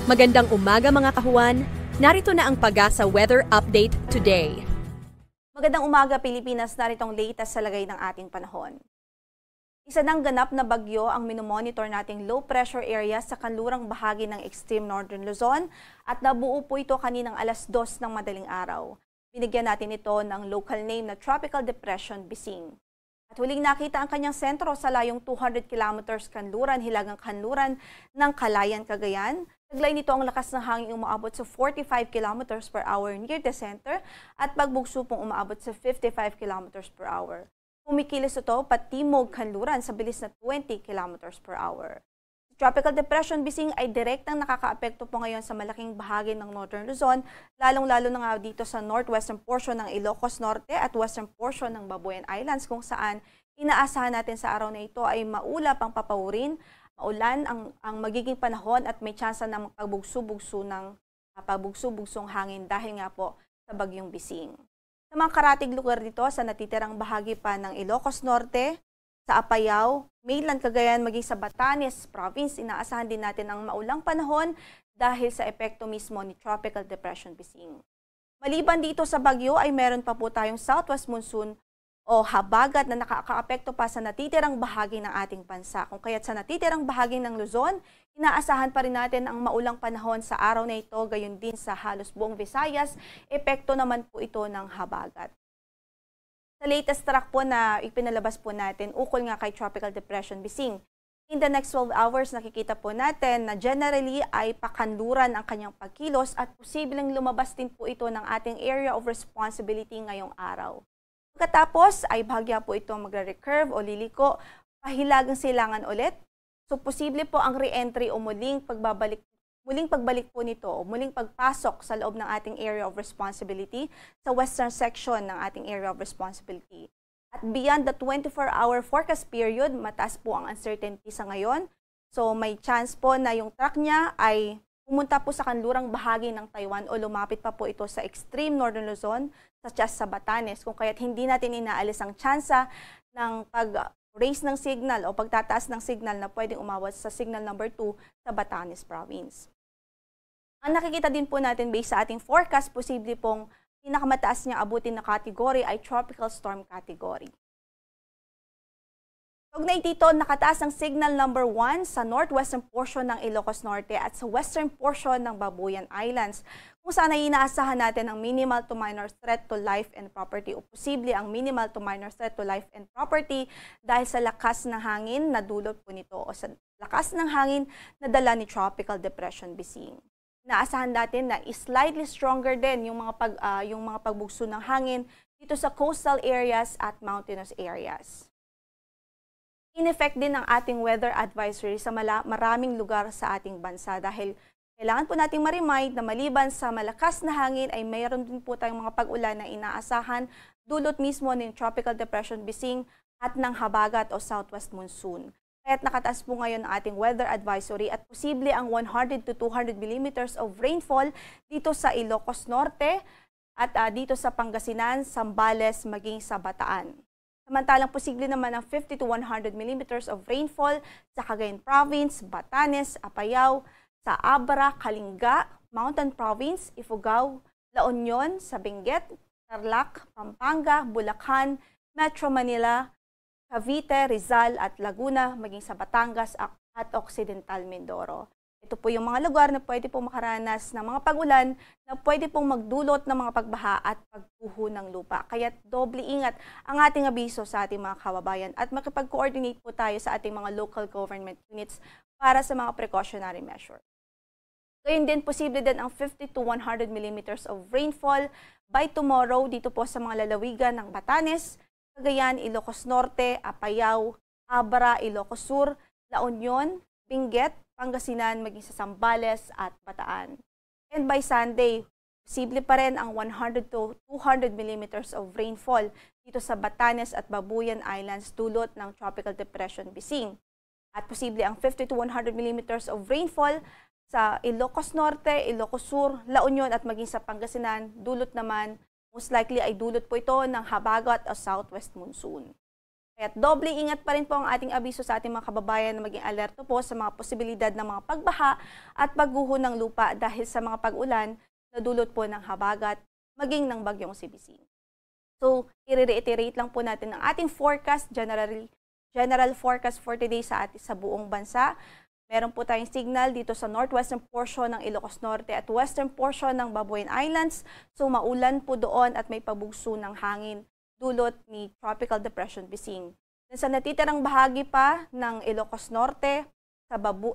Magandang umaga mga kahuan, narito na ang Pag-asa Weather Update today. Magandang umaga Pilipinas, narito ang latest sa lagay ng ating panahon. Isa ng ganap na bagyo ang minomonitor nating low pressure area sa kanlurang bahagi ng extreme northern Luzon at nabuo po ito kaninang alas 2 ng madaling araw. Binigyan natin ito ng local name na Tropical Depression Bising. At huling nakita ang kanyang sentro sa layong 200 kilometers hilagang kanluran ng Calayan, Cagayan. Taglay nito ang lakas ng hangin umaabot sa 45 kilometers per hour near the center at pagbugso pong umaabot sa 55 kilometers per hour. Kumikilos ito patimog kanluran sa bilis na 20 kilometers per hour. Tropical Depression Bising ay direktang nakakaapekto po ngayon sa malaking bahagi ng Northern Luzon, lalong-lalo na nga dito sa northwestern portion ng Ilocos Norte at western portion ng Babuyan Islands kung saan inaasahan natin sa araw na ito ay maulap ang papawurin, maulan ang magiging panahon at may tsansa ng pagbugso-bugsong hangin dahil nga po sa bagyong Bising. Sa mga karatig lugar dito sa natitirang bahagi pa ng Ilocos Norte, sa Apayao, mainland Cagayan maging sa Batanes Province, inaasahan din natin ang maulang panahon dahil sa epekto mismo ni Tropical Depression Bising. Maliban dito sa bagyo ay meron pa po tayong southwest monsoon o habagat na nakakaapekto pa sa natitirang bahagi ng ating bansa. Kung kaya't sa natitirang bahagi ng Luzon, inaasahan pa rin natin ang maulang panahon sa araw na ito, gayon din sa halos buong Visayas, epekto naman po ito ng habagat. Sa latest track po na ipinalabas po natin, ukol nga kay Tropical Depression Bising. In the next 12 hours, nakikita po natin na generally ay pakanluran ang kanyang pagkilos at posibleng lumabas din po ito ng ating area of responsibility ngayong araw. Pagkatapos ay bahagya po ito magre-recurve o liliko, pahilagang silangan ulit. So posible po ang re-entry o muling pagbalik po nito o muling pagpasok sa loob ng ating area of responsibility sa western section ng ating area of responsibility. At beyond the 24-hour forecast period, mataas po ang uncertainty sa ngayon. So may chance po na yung track niya ay pumunta po sa kanlurang bahagi ng Taiwan o lumapit pa po ito sa extreme northern Luzon, such as sa Batanes, kung kaya't hindi natin inaalis ang tsansa ng pag-raise ng signal o pagtataas ng signal na pwedeng umawat sa signal number 2 sa Batanes Province. Ang nakikita din po natin based sa ating forecast, posible pong pinakamataas niyang abutin na category ay Tropical Storm Category. Kaugnay dito, nakataas ang signal number 1 sa northwestern portion ng Ilocos Norte at sa western portion ng Babuyan Islands, kung saan ay inaasahan natin ang minimal to minor threat to life and property o posible ang minimal to minor threat to life and property dahil sa lakas ng hangin na dulot po nito o sa lakas ng hangin na dala ni Tropical Depression Bising. Naasahan natin na slightly stronger din yung mga pagbugso ng hangin dito sa coastal areas at mountainous areas. In effect din ang ating weather advisory sa maraming lugar sa ating bansa dahil kailangan po nating ma-remind na maliban sa malakas na hangin ay mayroon din po tayong mga pag-ulan na inaasahan dulot mismo ng Tropical Depression Bising at ng habagat o southwest monsoon. Kaya't nakataas po ngayon ang ating weather advisory at posible ang 100 to 200 millimeters of rainfall dito sa Ilocos Norte at dito sa Pangasinan, Zambales, maging sa Bataan. Samantalang posible naman ang 50 to 100 millimeters of rainfall sa Cagayan Province, Batanes, Apayao, sa Abra, Kalinga, Mountain Province, Ifugao, La Union, sa Benguet, Tarlac, Pampanga, Bulacan, Metro Manila, Cavite, Rizal at Laguna, maging sa Batangas at Occidental Mindoro. Ito po yung mga lugar na pwede pong makaranas ng mga pag-ulan na pwede pong magdulot ng mga pagbaha at pagguho ng lupa. Kaya doble ingat ang ating abiso sa ating mga kababayan at makipag-coordinate po tayo sa ating mga local government units para sa mga precautionary measure. Gayun din, posible din ang 50 to 100 millimeters of rainfall by tomorrow dito po sa mga lalawigan ng Batanes, Cagayan, Ilocos Norte, Apayao, Abra, Ilocos Sur, La Union, Benguet, Pangasinan, maging sa Zambales at Bataan. And by Sunday, posible pa rin ang 100 to 200 millimeters of rainfall dito sa Batanes at Babuyan Islands dulot ng Tropical Depression Bising. At posible ang 50 to 100 millimeters of rainfall sa Ilocos Norte, Ilocos Sur, La Union at maging sa Pangasinan, dulot naman most likely ay dulot po ito ng habagat o southwest monsoon. Kaya doble ingat pa rin po ang ating abiso sa ating mga kababayan na maging alerto po sa mga posibilidad ng mga pagbaha at pagguho ng lupa dahil sa mga pag-ulan na dulot po ng habagat maging ng bagyong Sibising. So, i-reiterate lang po natin ang ating forecast, general forecast for today sa buong bansa. Meron po tayong signal dito sa northwestern portion ng Ilocos Norte at western portion ng Babuyan Islands. So, maulan po doon at may pabugso ng hangin dulot ni Tropical Depression Bising. Sa natitirang bahagi pa ng Ilocos Norte,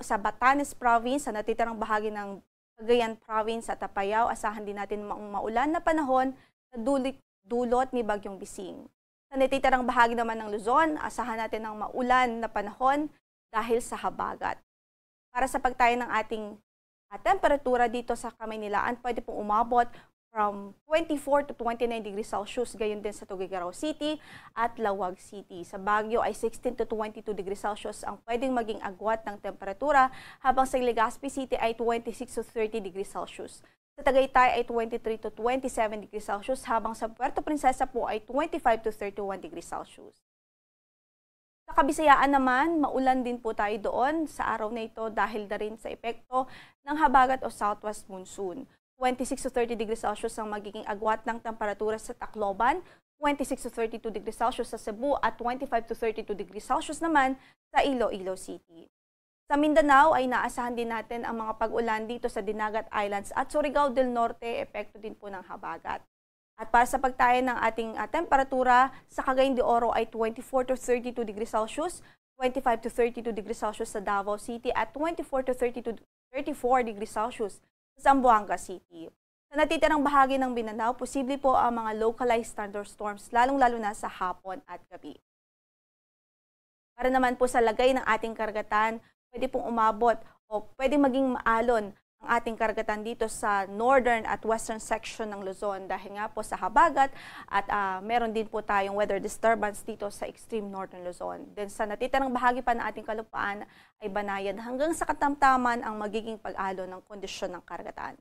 sa Batanes Province, sa natitirang bahagi ng Cagayan Province at Apayao, asahan din natin maulan na panahon na dulot ni Bagyong Bising. Sa natitirang bahagi naman ng Luzon, asahan natin ng maulan na panahon dahil sa habagat. Para sa pagtayo ng ating temperatura dito sa Kamaynilaan, pwede pong umabot from 24 to 29 degrees Celsius, gayon din sa Tuguegarao City at Lawag City. Sa Baguio ay 16 to 22 degrees Celsius ang pwedeng maging agwat ng temperatura, habang sa Legazpi City ay 26 to 30 degrees Celsius. Sa Tagaytay ay 23 to 27 degrees Celsius, habang sa Puerto Princesa po ay 25 to 31 degrees Celsius. Sa Kabisayaan naman, maulan din po tayo doon sa araw na ito dahil na rin sa epekto ng habagat o southwest monsoon. 26 to 30 degrees Celsius ang magiging agwat ng temperatura sa Tacloban, 26 to 32 degrees Celsius sa Cebu at 25 to 32 degrees Celsius naman sa Iloilo City. Sa Mindanao ay naasahan din natin ang mga pag-ulan dito sa Dinagat Islands at Surigao del Norte, epekto din po ng habagat. At para sa pagtayo ng ating temperatura, sa Cagayan de Oro ay 24 to 32 degrees Celsius, 25 to 32 degrees Celsius sa Davao City at 24 to 34 degrees Celsius sa Zamboanga City. Sa natitirang bahagi ng Mindanao, posible po ang mga localized thunderstorms, lalong-lalo na sa hapon at gabi. Para naman po sa lagay ng ating karagatan, pwede pong umabot o pwede maging maalon ang ating karagatan dito sa northern at western section ng Luzon dahil nga po sa habagat at meron din po tayong weather disturbance dito sa extreme northern Luzon. Then sa natitirang bahagi pa ng ating kalupaan ay banayan hanggang sa katamtaman ang magiging pag-alon ng kondisyon ng karagatan.